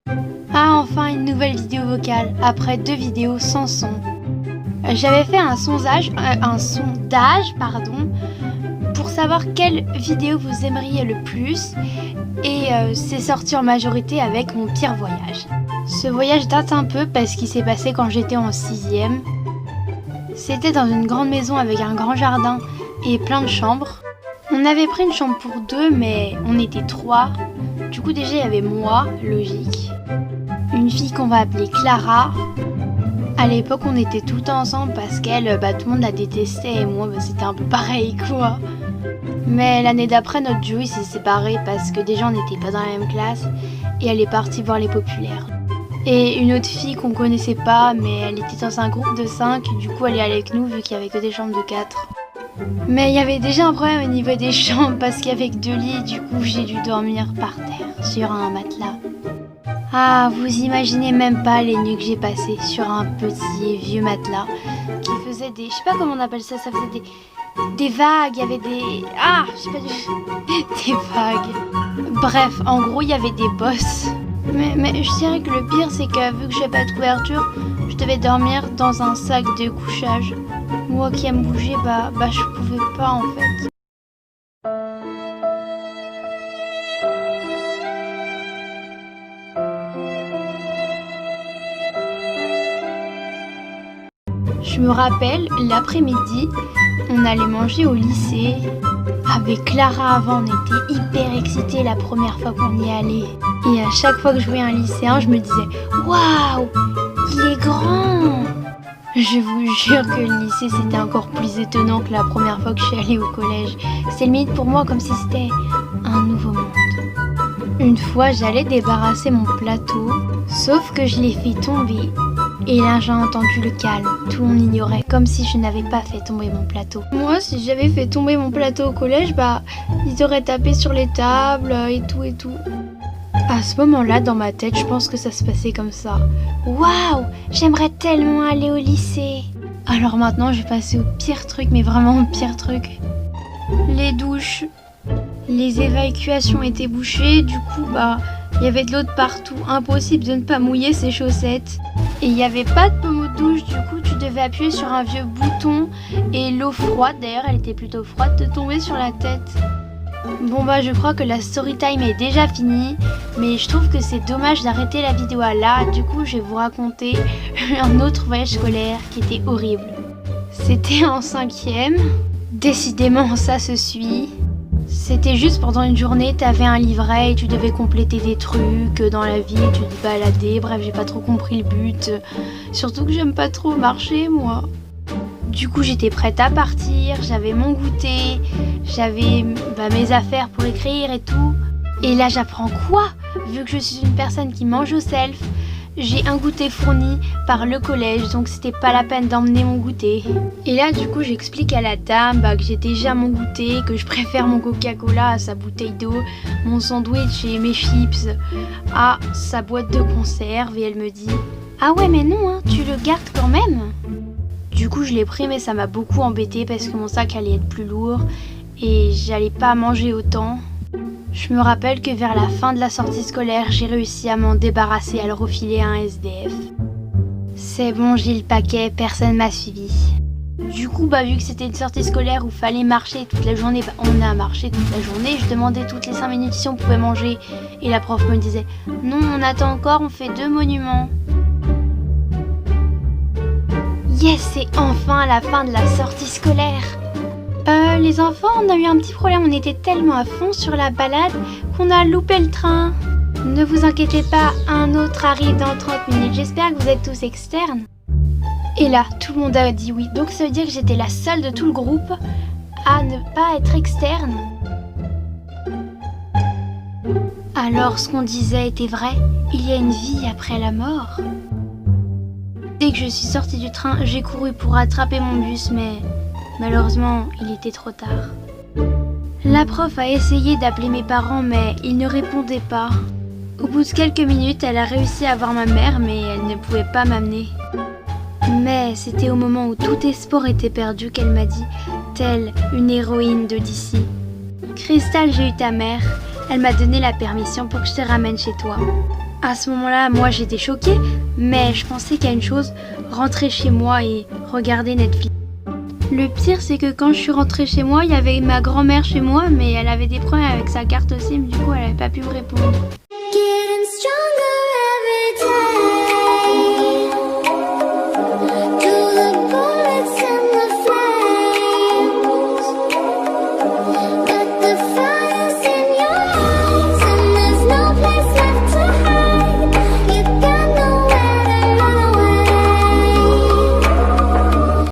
Ah, enfin une nouvelle vidéo vocale, après 2 vidéos sans son. J'avais fait un sondage, pour savoir quelle vidéo vous aimeriez le plus, et c'est sorti en majorité avec mon pire voyage. Ce voyage date un peu parce qu'il s'est passé quand j'étais en 6e. C'était dans une grande maison avec un grand jardin et plein de chambres. On avait pris une chambre pour 2, mais on était 3. Du coup déjà il y avait moi, logique. Une fille qu'on va appeler Clara. À l'époque on était tout le temps ensemble parce qu'elle, tout le monde la détestait et moi c'était un peu pareil quoi. Mais l'année d'après notre duo il s'est séparé parce que déjà on n'était pas dans la même classe et elle est partie voir les populaires. Et une autre fille qu'on connaissait pas mais elle était dans un groupe de 5, du coup elle est allée avec nous vu qu'il y avait que des chambres de 4. Mais il y avait déjà un problème au niveau des chambres parce qu'avec 2 lits, du coup j'ai dû dormir par terre sur un matelas. Ah, vous imaginez même pas les nuits que j'ai passées sur un petit vieux matelas qui faisait des... Je sais pas comment on appelle ça, ça faisait des vagues, il y avait des... Ah, je sais pas du... des vagues. Bref, en gros, il y avait des bosses. Mais je dirais que le pire, c'est que vu que j'avais pas de couverture, je devais dormir dans un sac de couchage. Moi qui aime bouger, je pouvais pas en fait. Je me rappelle, l'après-midi, on allait manger au lycée. Avec Clara avant, on était hyper excités la première fois qu'on y allait. Et à chaque fois que je voyais un lycéen, je me disais « Waouh, il est grand !» Je vous jure que le lycée, c'était encore plus étonnant que la première fois que je suis allée au collège. C'est limite pour moi comme si c'était un nouveau monde. Une fois, j'allais débarrasser mon plateau, sauf que je l'ai fait tomber. Et là, j'ai entendu le calme. Tout le monde ignorait, comme si je n'avais pas fait tomber mon plateau. Moi, si j'avais fait tomber mon plateau au collège, ils auraient tapé sur les tables et tout et tout. À ce moment-là, dans ma tête, je pense que ça se passait comme ça. Waouh, j'aimerais tellement aller au lycée. Alors maintenant, je vais passer au pire truc, mais vraiment au pire truc. Les douches. Les évacuations étaient bouchées, du coup, il y avait de l'eau de partout. Impossible de ne pas mouiller ses chaussettes. Et il n'y avait pas de pommeau de douche, du coup, tu devais appuyer sur un vieux bouton. Et l'eau froide, d'ailleurs, elle était plutôt froide, te tombait sur la tête. Bon je crois que la story time est déjà finie, mais je trouve que c'est dommage d'arrêter la vidéo là. Du coup je vais vous raconter un autre voyage scolaire qui était horrible. C'était en 5e, décidément ça se suit. C'était juste pendant une journée, t'avais un livret et tu devais compléter des trucs dans la ville, tu te baladais, bref j'ai pas trop compris le but. Surtout que j'aime pas trop marcher moi. Du coup j'étais prête à partir, j'avais mon goûter, j'avais mes affaires pour écrire et tout. Et là j'apprends quoi? Vu que je suis une personne qui mange au self, j'ai un goûter fourni par le collège, donc c'était pas la peine d'emmener mon goûter. Et là du coup j'explique à la dame que j'ai déjà mon goûter, que je préfère mon Coca-Cola à sa bouteille d'eau, mon sandwich et mes chips à sa boîte de conserve, et elle me dit « Ah ouais mais non, tu le gardes quand même ?» Du coup je l'ai pris, mais ça m'a beaucoup embêtée parce que mon sac allait être plus lourd et j'allais pas manger autant. Je me rappelle que vers la fin de la sortie scolaire, j'ai réussi à m'en débarrasser, à le refiler à un SDF. C'est bon, j'ai le paquet, personne m'a suivi. Du coup, vu que c'était une sortie scolaire où fallait marcher toute la journée, on a marché toute la journée. Je demandais toutes les 5 minutes si on pouvait manger et la prof me disait « Non, on attend encore, on fait 2 monuments. » Yes, c'est enfin la fin de la sortie scolaire. Les enfants, on a eu un petit problème, on était tellement à fond sur la balade qu'on a loupé le train. Ne vous inquiétez pas, un autre arrive dans 30 minutes, j'espère que vous êtes tous externes. Et là, tout le monde a dit oui, donc ça veut dire que j'étais la seule de tout le groupe à ne pas être externe. Alors, ce qu'on disait était vrai, il y a une vie après la mort. Dès que je suis sortie du train, j'ai couru pour rattraper mon bus, mais malheureusement, il était trop tard. La prof a essayé d'appeler mes parents, mais ils ne répondaient pas. Au bout de quelques minutes, elle a réussi à voir ma mère, mais elle ne pouvait pas m'amener. Mais c'était au moment où tout espoir était perdu qu'elle m'a dit, telle une héroïne de d'ici. Cristal, j'ai eu ta mère. Elle m'a donné la permission pour que je te ramène chez toi. À ce moment-là, moi j'étais choquée, mais je pensais qu'à une chose, rentrer chez moi et regarder Netflix. Le pire, c'est que quand je suis rentrée chez moi, il y avait ma grand-mère chez moi, mais elle avait des problèmes avec sa carte SIM, du coup elle n'avait pas pu me répondre.